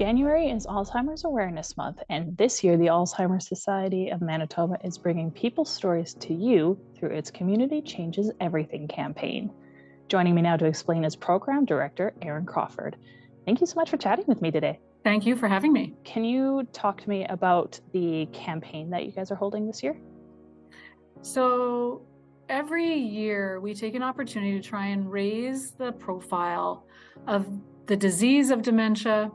January is Alzheimer's Awareness Month, and this year the Alzheimer Society of Manitoba is bringing people's stories to you through its Community Changes Everything campaign. Joining me now to explain is Program Director Erin Crawford. Thank you so much for chatting with me today. Thank you for having me. Can you talk to me about the campaign that you guys are holding this year? So every year we take an opportunity to try and raise the profile of the disease of dementia,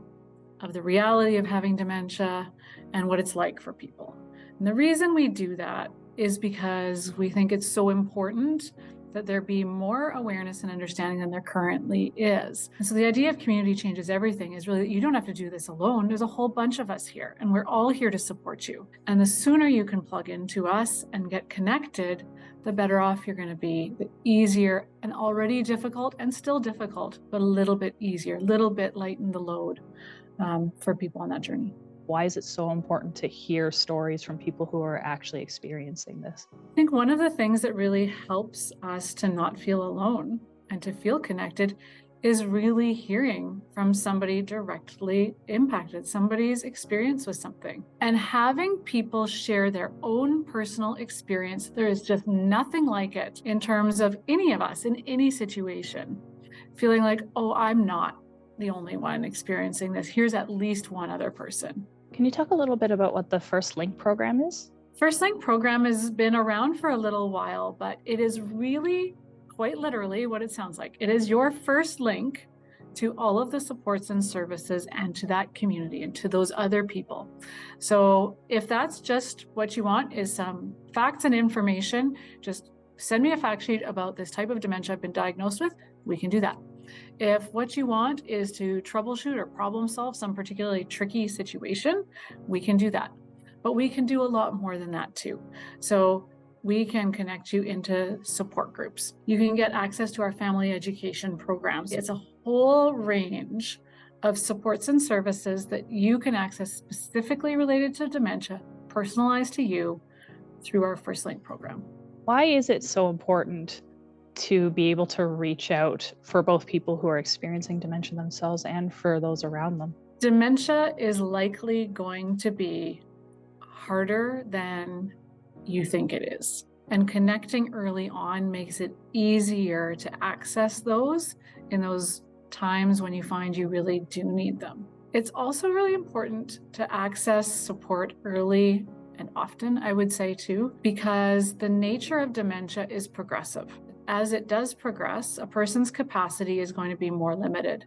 of the reality of having dementia, and what it's like for people. And the reason we do that is because we think it's so important that there be more awareness and understanding than there currently is. And so the idea of Community Changes Everything is really that you don't have to do this alone. There's a whole bunch of us here, and we're all here to support you. And the sooner you can plug into us and get connected, the better off you're going to be, the easier and already difficult and still difficult, but a little bit easier, a little bit lighten the load for people on that journey. Why is it so important to hear stories from people who are actually experiencing this? I think one of the things that really helps us to not feel alone and to feel connected is really hearing from somebody directly impacted, somebody's experience with something. And having people share their own personal experience, there is just nothing like it in terms of any of us in any situation. Feeling like, oh, I'm not the only one experiencing this. Here's at least one other person. Can you talk a little bit about what the First Link program is? First Link program has been around for a little while, but it is really quite literally what it sounds like. It is your first link to all of the supports and services and to that community and to those other people. So if that's just what you want is some facts and information, just send me a fact sheet about this type of dementia I've been diagnosed with, we can do that. If what you want is to troubleshoot or problem solve some particularly tricky situation, we can do that. But we can do a lot more than that too. So we can connect you into support groups. You can get access to our family education programs. It's a whole range of supports and services that you can access specifically related to dementia, personalized to you through our First Link program. Why is it so important to be able to reach out for both people who are experiencing dementia themselves and for those around them? Dementia is likely going to be harder than you think it is. And connecting early on makes it easier to access those in those times when you find you really do need them. It's also really important to access support early and often, I would say too, because the nature of dementia is progressive. As it does progress, a person's capacity is going to be more limited.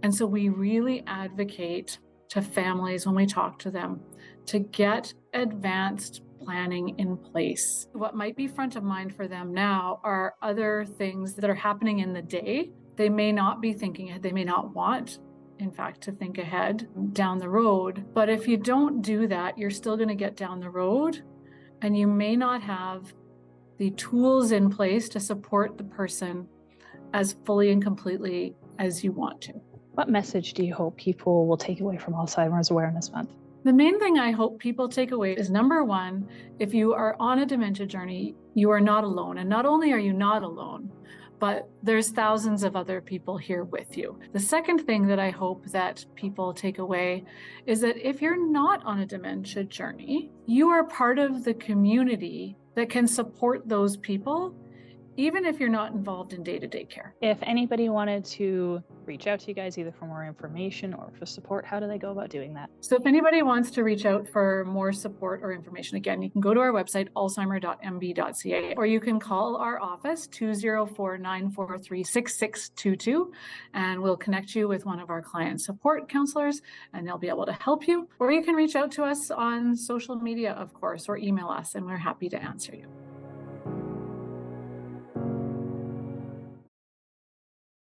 And so we really advocate to families when we talk to them to get advanced planning in place. What might be front of mind for them now are other things that are happening in the day. They may not be thinking ahead. They may not want, in fact, to think ahead down the road. But if you don't do that, you're still going to get down the road and you may not have the tools in place to support the person as fully and completely as you want to. What message do you hope people will take away from Alzheimer's Awareness Month? The main thing I hope people take away is, number one, if you are on a dementia journey, you are not alone. And not only are you not alone, but there's thousands of other people here with you. The second thing that I hope that people take away is that if you're not on a dementia journey, you are part of the community that can support those people, even if you're not involved in day-to-day care. If anybody wanted to reach out to you guys, either for more information or for support, how do they go about doing that? So if anybody wants to reach out for more support or information, again, you can go to our website, alzheimer.mb.ca, or you can call our office, 204-943-6622, and we'll connect you with one of our client support counselors, and they'll be able to help you. Or you can reach out to us on social media, of course, or email us, and we're happy to answer you.